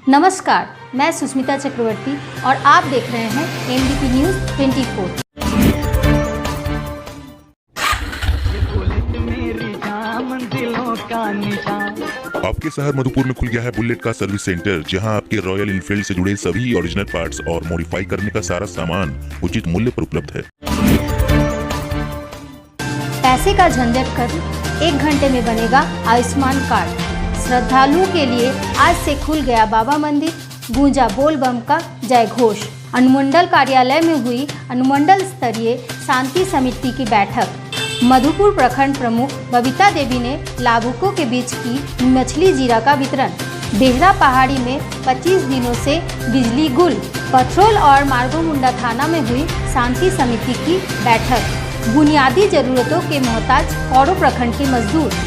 नमस्कार, मैं सुष्मिता चक्रवर्ती और आप देख रहे हैं एनडीपी न्यूज 24। आपके शहर मधुपुर में खुल गया है बुलेट का सर्विस सेंटर, जहां आपके रॉयल एनफील्ड से जुड़े सभी ओरिजिनल पार्ट्स और मॉडिफाई करने का सारा सामान उचित मूल्य पर उपलब्ध है। पैसे का झंझट कर 1 घंटे में बनेगा आयुष्मान कार्ड। श्रद्धालुओं के लिए आज से खुल गया बाबा मंदिर, गूंजा बोल बम का जय घोष। अनुमंडल कार्यालय में हुई अनुमंडल स्तरीय शांति समिति की बैठक। मधुपुर प्रखंड प्रमुख बबीता देवी ने लाभुकों के बीच की मछली जीरा का वितरण। देहरा पहाड़ी में 25 दिनों से बिजली गुल। पथरोल और मार्गोमुंडा थाना में हुई शांति समिति की बैठक। बुनियादी जरूरतों के मोहताज औरों प्रखंड के मजदूर।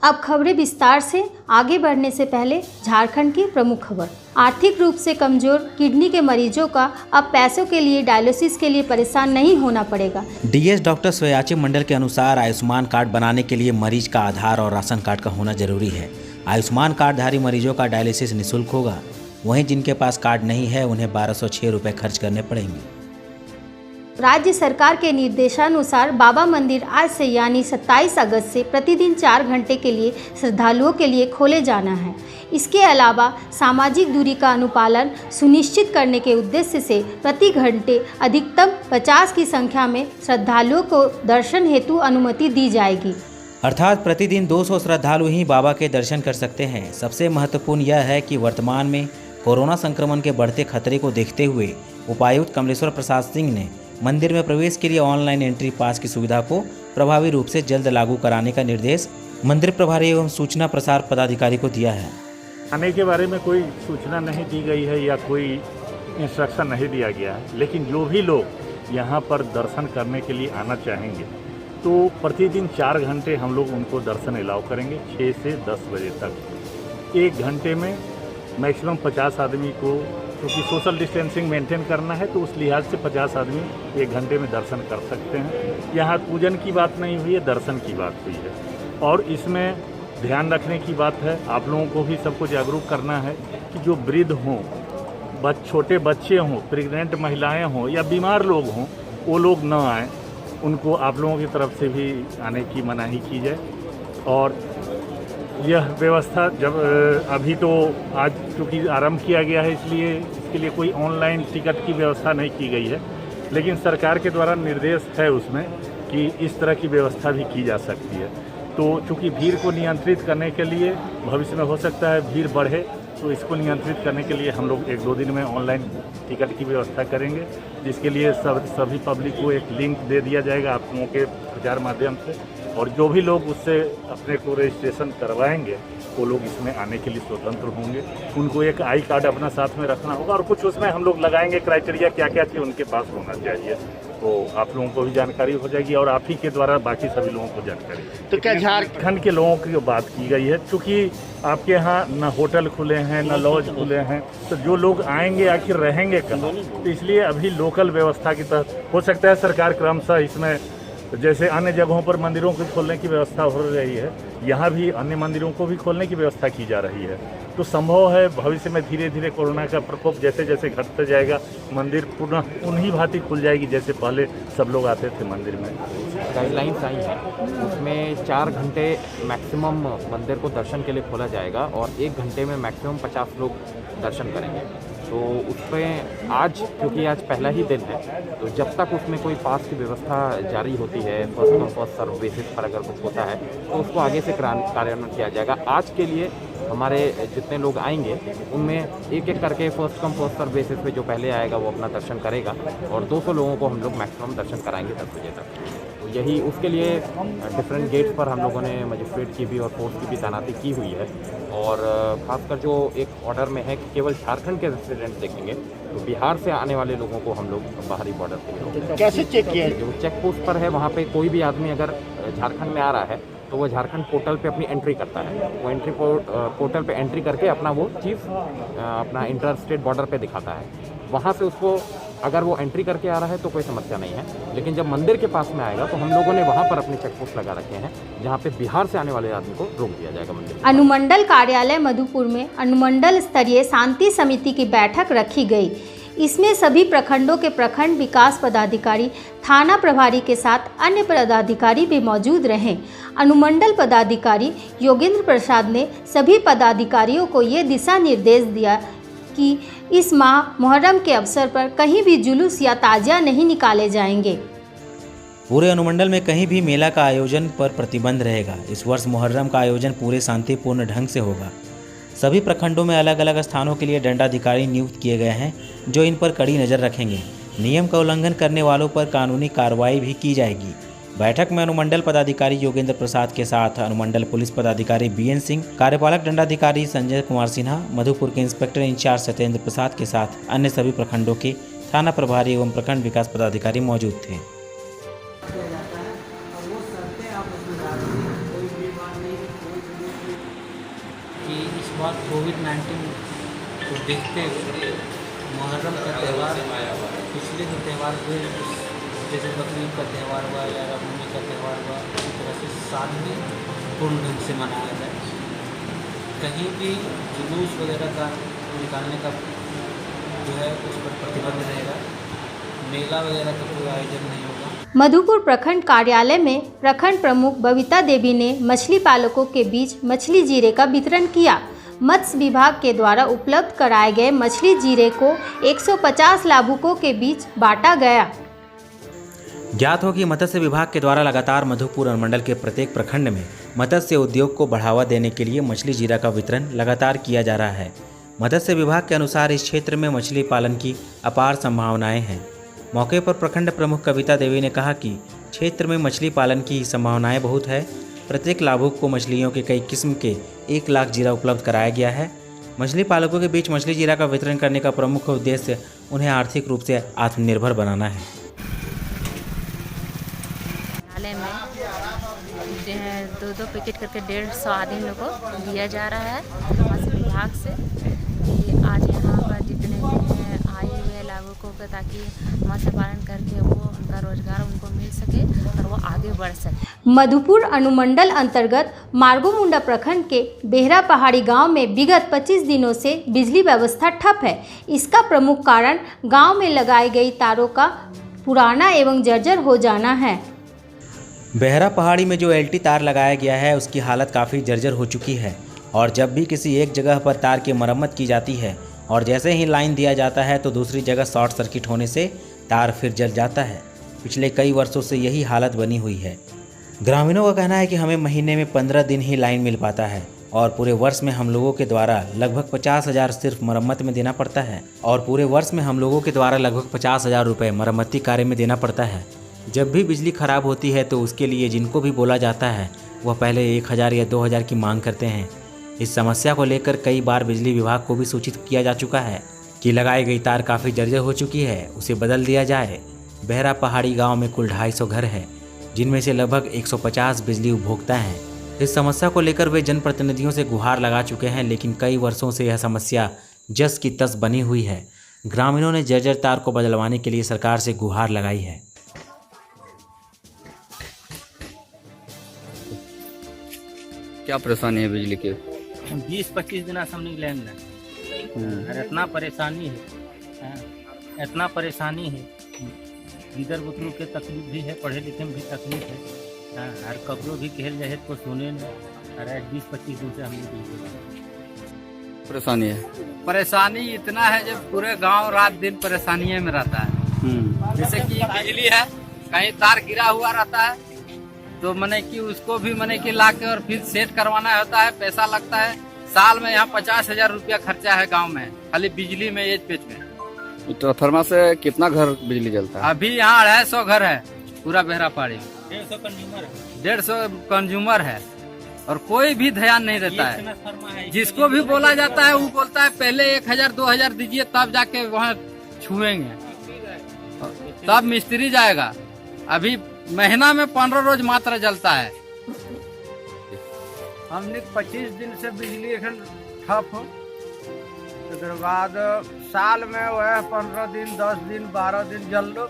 अब खबरें विस्तार से। आगे बढ़ने से पहले झारखंड की प्रमुख खबर। आर्थिक रूप से कमजोर किडनी के मरीजों का अब पैसों के लिए डायलिसिस के लिए परेशान नहीं होना पड़ेगा। डीएस डॉक्टर स्वयाची मंडल के अनुसार आयुष्मान कार्ड बनाने के लिए मरीज का आधार और राशन कार्ड का होना जरूरी है। आयुष्मान कार्डधारी मरीजों का डायलिसिस निःशुल्क होगा। वहीं जिनके पास कार्ड नहीं है उन्हें 1206 रुपये खर्च करने पड़ेंगे। राज्य सरकार के निर्देशानुसार बाबा मंदिर आज से यानी 27 अगस्त से प्रतिदिन 4 घंटे के लिए श्रद्धालुओं के लिए खोले जाना है। इसके अलावा सामाजिक दूरी का अनुपालन सुनिश्चित करने के उद्देश्य से प्रति घंटे अधिकतम 50 की संख्या में श्रद्धालुओं को दर्शन हेतु अनुमति दी जाएगी। अर्थात प्रतिदिन 200 श्रद्धालु ही बाबा के दर्शन कर सकते हैं। सबसे महत्वपूर्ण यह है कि वर्तमान में कोरोना संक्रमण के बढ़ते खतरे को देखते हुए उपायुक्त कमलेश्वर प्रसाद सिंह ने मंदिर में प्रवेश के लिए ऑनलाइन एंट्री पास की सुविधा को प्रभावी रूप से जल्द लागू कराने का निर्देश मंदिर प्रभारी एवं सूचना प्रसार पदाधिकारी को दिया है। आने के बारे में कोई सूचना नहीं दी गई है या कोई इंस्ट्रक्शन नहीं दिया गया है, लेकिन जो भी लोग यहाँ पर दर्शन करने के लिए आना चाहेंगे तो प्रतिदिन 4 घंटे हम लोग उनको दर्शन अलाउ करेंगे 6 से 10 बजे तक। 1 घंटे में मैक्सिमम 50 आदमी को, क्योंकि सोशल डिस्टेंसिंग मेंटेन करना है तो उस लिहाज से 50 आदमी 1 घंटे में दर्शन कर सकते हैं। यहाँ पूजन की बात नहीं हुई है, दर्शन की बात हुई है। और इसमें ध्यान रखने की बात है, आप लोगों को भी सबको जागरूक करना है कि जो वृद्ध हों, छोटे बच्चे हों, प्रेग्नेंट महिलाएं हों या बीमार लोग हों, वो लोग न आएँ। उनको आप लोगों की तरफ से भी आने की मनाही की जाए। और यह व्यवस्था जब अभी तो आज चूँकि आरंभ किया गया है, इसलिए इसके लिए कोई ऑनलाइन टिकट की व्यवस्था नहीं की गई है, लेकिन सरकार के द्वारा निर्देश है उसमें कि इस तरह की व्यवस्था भी की जा सकती है। तो चूँकि भीड़ को नियंत्रित करने के लिए भविष्य में हो सकता है भीड़ बढ़े, तो इसको नियंत्रित करने के लिए हम लोग 1-2 दिन में ऑनलाइन टिकट की व्यवस्था करेंगे, जिसके लिए सभी पब्लिक को एक लिंक दे दिया जाएगा आप लोगों के प्रचार माध्यम से। और जो भी लोग उससे अपने को रजिस्ट्रेशन करवाएंगे वो लोग इसमें आने के लिए स्वतंत्र होंगे। उनको एक आई कार्ड अपना साथ में रखना होगा और कुछ उसमें हम लोग लगाएंगे क्राइटेरिया क्या क्या चीज़ उनके पास होना चाहिए, तो आप लोगों को भी जानकारी हो जाएगी और आप ही के द्वारा बाकी सभी लोगों को जानकारी। तो क्या झारखंड के लोगों की बात की गई है, चूँकि आपके यहाँ न होटल खुले हैं न लॉज खुले हैं, तो जो लोग आएंगे आखिर रहेंगे कहाँ, तो इसलिए अभी लोकल व्यवस्था की तहत हो सकता है सरकार क्रमशः इसमें जैसे अन्य जगहों पर मंदिरों को खोलने की व्यवस्था हो रही है, यहाँ भी अन्य मंदिरों को भी खोलने की व्यवस्था की जा रही है। तो संभव है भविष्य में धीरे धीरे कोरोना का प्रकोप जैसे जैसे घटते जाएगा, मंदिर पुनः उन्हीं भांति खुल जाएगी जैसे पहले सब लोग आते थे मंदिर में। गाइडलाइंस आई हैं, उसमें 4 घंटे मैक्सिमम मंदिर को दर्शन के लिए खोला जाएगा और 1 घंटे में मैक्सिमम 50 लोग दर्शन करेंगे। तो उसमें आज, क्योंकि आज पहला ही दिन है, तो जब तक उसमें कोई पास की व्यवस्था जारी होती है, first come first serve basis पर अगर कुछ होता है तो उसको आगे से कार्यान्वयन किया जाएगा। आज के लिए हमारे जितने लोग आएंगे उनमें एक एक करके first come first serve basis पे जो पहले आएगा वो अपना दर्शन करेगा और 200 लोगों को हम लोग मैक्सिमम दर्शन कराएंगे 10 बजे तक। तो यही उसके लिए डिफरेंट गेट्स पर हम लोगों ने मजिस्ट्रेट की भी और फोर्स की भी तैनाती की हुई है। और खासकर जो एक ऑर्डर में है कि केवल झारखंड के रेसिडेंट देखेंगे, तो बिहार से आने वाले लोगों को हम लोग बाहरी बॉर्डर पे कैसे चेक किया? जो चेक पोस्ट पर है वहाँ पे कोई भी आदमी अगर झारखंड में आ रहा है तो वो झारखंड पोर्टल पे अपनी एंट्री करता है। वो एंट्री पोर्टल पे एंट्री करके अपना वो चीज़ अपना इंटर स्टेट बॉर्डर पे दिखाता है। वहाँ से उसको अगर वो एंट्री करके आ रहा है तो कोई समस्या नहीं है, लेकिन जब मंदिर के पास में आएगा तो हम लोगों ने वहाँ पर अपने चेक पोस्ट लगा रखे हैं, जहाँ पे बिहार से आने वाले आदमी को रोक दिया जाएगा मंदिर। अनुमंडल कार्यालय मधुपुर में अनुमंडल स्तरीय शांति समिति की बैठक रखी गई। इसमें सभी प्रखंडों के प्रखंड विकास पदाधिकारी, थाना प्रभारी के साथ अन्य पदाधिकारी भी मौजूद रहे। अनुमंडल पदाधिकारी योगेंद्र प्रसाद ने सभी पदाधिकारियों को ये दिशा निर्देश दिया कि इस माह मुहर्रम के अवसर पर कहीं भी जुलूस या ताजिया नहीं निकाले जाएंगे। पूरे अनुमंडल में कहीं भी मेला का आयोजन पर प्रतिबंध रहेगा। इस वर्ष मुहर्रम का आयोजन पूरे शांतिपूर्ण ढंग से होगा। सभी प्रखंडों में अलग अलग स्थानों के लिए दंडाधिकारी नियुक्त किए गए हैं, जो इन पर कड़ी नज़र रखेंगे। नियम का उल्लंघन करने वालों पर कानूनी कार्रवाई भी की जाएगी। बैठक में अनुमंडल पदाधिकारी योगेंद्र प्रसाद के साथ अनुमंडल पुलिस पदाधिकारी बीएन सिंह, कार्यपालक दंडाधिकारी संजय कुमार सिन्हा, मधुपुर के इंस्पेक्टर इंचार्ज सत्येंद्र प्रसाद के साथ अन्य सभी प्रखंडों के थाना प्रभारी एवं प्रखंड विकास पदाधिकारी मौजूद थे। कि इस बार कोविड-19 को देखते हुए मुहर्रम का त्यौहार पिछले जो त्यौहार हुए जैसे बकरीद का त्यौहार हुआ या रमज़ान का त्यौहार हुआ, उसी तरह से शांतिपूर्ण ढंग से मनाया जाए। कहीं भी जुलूस वगैरह का निकालने का जो है उस पर प्रतिबंध रहेगा। मेला वगैरह का कोई आयोजन नहीं होगा। मधुपुर प्रखंड कार्यालय में प्रखंड प्रमुख बबीता देवी ने मछली पालकों के बीच मछली जीरे का वितरण किया। मत्स्य विभाग के द्वारा उपलब्ध कराए गए मछली जीरे को 150 लाभुकों के बीच बांटा गया। ज्ञात हो कि मत्स्य विभाग के द्वारा लगातार मधुपुर अनुमंडल के प्रत्येक प्रखंड में मत्स्य उद्योग को बढ़ावा देने के लिए मछली जीरा का वितरण लगातार किया जा रहा है। मत्स्य विभाग के अनुसार इस क्षेत्र में मछली पालन की अपार संभावनाएं हैं। मौके पर प्रखंड प्रमुख कविता देवी ने कहा कि क्षेत्र में मछली पालन की संभावनाएं बहुत है। प्रत्येक लाभुक को मछलियों के कई किस्म के 1 लाख जीरा उपलब्ध कराया गया है। मछली पालकों के बीच मछली जीरा का वितरण करने का प्रमुख उद्देश्य उन्हें आर्थिक रूप से आत्मनिर्भर बनाना है। नाले में जो है 2-2 पैकेट करके 150 आदमी को दिया जा रहा है मत्स्य विभाग से कि आज यहाँ पर जितने भी आए हुए लाभुकों को, ताकि मत्स्य पालन करके वो उनका रोजगार उनको मिल सके और वो आगे बढ़ सके। मधुपुर अनुमंडल अंतर्गत मार्गोमुंडा प्रखंड के बेहरा पहाड़ी गांव में विगत 25 दिनों से बिजली व्यवस्था ठप है। इसका प्रमुख कारण गांव में लगाई गई तारों का पुराना एवं जर्जर हो जाना है। बेहरा पहाड़ी में जो एलटी तार लगाया गया है उसकी हालत काफ़ी जर्जर हो चुकी है और जब भी किसी एक जगह पर तार की मरम्मत की जाती है और जैसे ही लाइन दिया जाता है तो दूसरी जगह शॉर्ट सर्किट होने से तार फिर जल जाता है। पिछले कई वर्षों से यही हालत बनी हुई है। ग्रामीणों का कहना है कि हमें महीने में 15 दिन ही लाइन मिल पाता है और पूरे वर्ष में हम लोगों के द्वारा लगभग 50,000 सिर्फ मरम्मत में देना पड़ता है रुपये मरम्मती कार्य में देना पड़ता है। जब भी बिजली खराब होती है तो उसके लिए जिनको भी बोला जाता है वह पहले 1,000 या 2,000 की मांग करते हैं। इस समस्या को लेकर कई बार बिजली विभाग को भी सूचित किया जा चुका है कि लगाई गई तार काफ़ी जर्जर हो चुकी है, उसे बदल दिया जाए। बेहरा पहाड़ी गांव में कुल 250 घर हैं, जिनमें से लगभग 150 बिजली उपभोक्ता हैं। इस समस्या को लेकर वे जनप्रतिनिधियों से गुहार लगा चुके हैं, लेकिन कई वर्षों से यह समस्या जस की तस बनी हुई है। ग्रामीणों ने जर्जर तार को बदलवाने के लिए सरकार से गुहार लगाई है। क्या परेशानी है बिजली के? 20-25 दिन से हमने लाइन और इतना परेशानी है, इतना परेशानी है। इधर बुतरू के तकलीफ भी है, पढ़े लिखे में भी तकलीफ है, हर कपड़ों भी कहल जाए तो सोने में। अरे 20-25 दिन से हमने परेशानी है। परेशानी इतना है जब पूरे गांव रात दिन परेशानी में रहता है। जैसे कि बिजली है, कहीं तार गिरा हुआ रहता है तो मने कि उसको भी मने कि ला के और फिर सेट करवाना होता है, पैसा लगता है। साल में यहाँ 50,000 रुपया खर्चा है गांव में, खाली बिजली में एज पेच में। ट्रांसफार्मर से कितना घर बिजली जलता है? अभी यहाँ 250 घर है पूरा बेहरा पहाड़ी में, 150 कंज्यूमर है और कोई भी ध्यान नहीं देता है। जिसको भी बोला जाता है वो बोलता है पहले 1,000-2,000 दीजिए तब जाके वहाँ छुएंगे, तब मिस्त्री जाएगा। अभी महीना में 15 रोज मात्र जलता है। हमने 25 दिन से बिजली ठप हो एक बाद साल में वह 15 दिन 10 दिन 12 दिन जल लो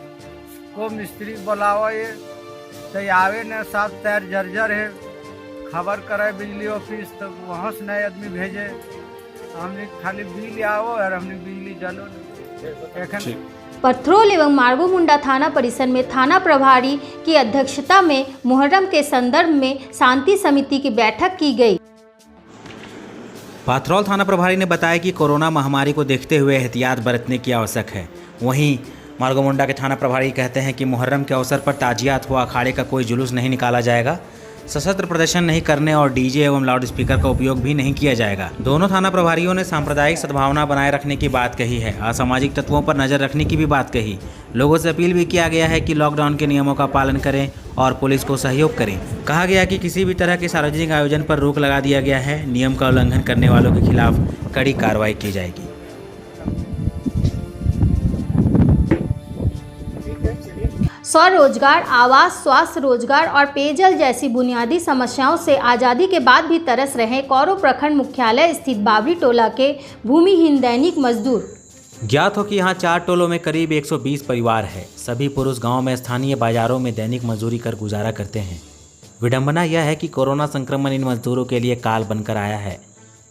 को मिस्त्री बुलावा ये तो आवे न साथ तैर जर्जर है खबर करे बिजली ऑफिस तो वहाँ से नए आदमी भेजे हमने खाली बिजली आओ और हमने बिजली जलो। पथरोल एवं मार्गो मुंडा थाना परिसर में थाना प्रभारी की अध्यक्षता में मुहर्रम के संदर्भ में शांति समिति की बैठक की गई। पाथरौल थाना प्रभारी ने बताया कि कोरोना महामारी को देखते हुए एहतियात बरतने की आवश्यक है। वहीं मार्गो मुंडा के थाना प्रभारी कहते हैं कि मुहर्रम के अवसर पर ताजियात हुआ अखाड़े का कोई जुलूस नहीं निकाला जाएगा, सशस्त्र प्रदर्शन नहीं करने और डीजे एवं लाउड स्पीकर का उपयोग भी नहीं किया जाएगा। दोनों थाना प्रभारियों ने सांप्रदायिक सद्भावना बनाए रखने की बात कही है, असामाजिक तत्वों पर नजर रखने की भी बात कही। लोगों से अपील भी किया गया है कि लॉकडाउन के नियमों का पालन करें और पुलिस को सहयोग करें। कहा गया कि किसी भी तरह के सार्वजनिक आयोजन पर रोक लगा दिया गया है, नियम का उल्लंघन करने वालों के खिलाफ कड़ी कार्रवाई की जाएगी। स्वरोजगार, आवास, स्वास्थ्य, रोजगार और पेयजल जैसी बुनियादी समस्याओं से आज़ादी के बाद भी तरस रहे कौरो प्रखंड मुख्यालय स्थित बावरी टोला के भूमिहीन दैनिक मजदूर। ज्ञात हो कि यहाँ 4 टोलों में करीब 120 परिवार है। सभी पुरुष गांव में स्थानीय बाजारों में दैनिक मजदूरी कर गुजारा करते हैं। विडंबना यह है कि कोरोना संक्रमण इन मजदूरों के लिए काल बनकर आया है।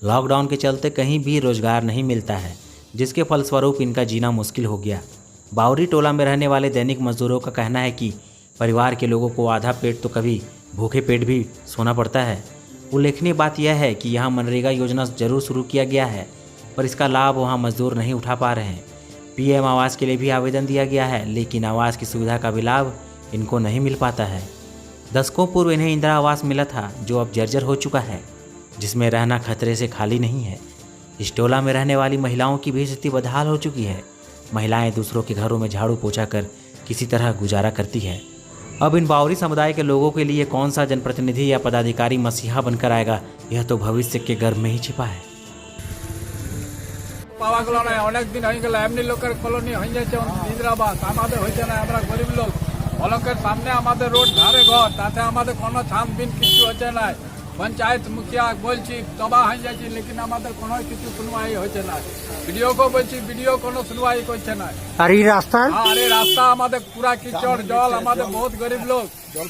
लॉकडाउन के चलते कहीं भी रोजगार नहीं मिलता है, जिसके फलस्वरूप इनका जीना मुश्किल हो गया। बावरी टोला में रहने वाले दैनिक मजदूरों का कहना है कि परिवार के लोगों को आधा पेट तो कभी भूखे पेट भी सोना पड़ता है। उल्लेखनीय बात यह है कि यहाँ मनरेगा योजना जरूर शुरू किया गया है, पर इसका लाभ वहाँ मजदूर नहीं उठा पा रहे हैं। पीएम आवास के लिए भी आवेदन दिया गया है, लेकिन आवास की सुविधा का भी लाभ इनको नहीं मिल पाता है। दशकों पूर्व इन्हें इंदिरा आवास मिला था, जो अब जर्जर हो चुका है, जिसमें रहना खतरे से खाली नहीं है। इस टोला में रहने वाली महिलाओं की भी स्थिति बदहाल हो चुकी है। महिलाएं दूसरों के घरों में झाड़ू पोछा कर किसी तरह गुजारा करती है। अब इन बावरी समुदाय के लोगों के लिए कौन सा जनप्रतिनिधि या पदाधिकारी मसीहा बनकर आएगा, यह तो भविष्य के गर्भ में ही छिपा है। अनेक दिन एमनी लोकर कॉलोनी इंदिराबास गरीब लोग अलंकेर सामने रोड धारे घर ताते कोनो छानबीन किछु होचे ना पंचायत मुखिया बोलছি तबा হয়ে যাচ্ছে लेकिन আমাদের কোনো কিছু सुनवाई হচ্ছে না ভিডিও को বলছি ভিডিও কোনো सुनवाई করছে না আর এই রাস্তা আমাদের পুরা কিচড় জল আমাদের बहुत गरीब लोग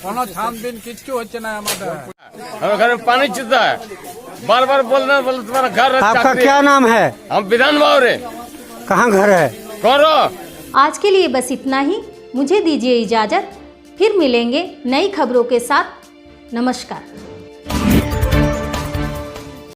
কোনো छानबीन किछु হচ্ছে না আমাদের हमारे घर में पानी चुता है बार-बार बोलना तुम्हारा घर आपका क्या नाम है हम विधान बावरे कहाँ घर है करो। आज के लिए बस इतना ही। मुझे दीजिए इजाजत, फिर मिलेंगे नई खबरों के साथ। नमस्कार।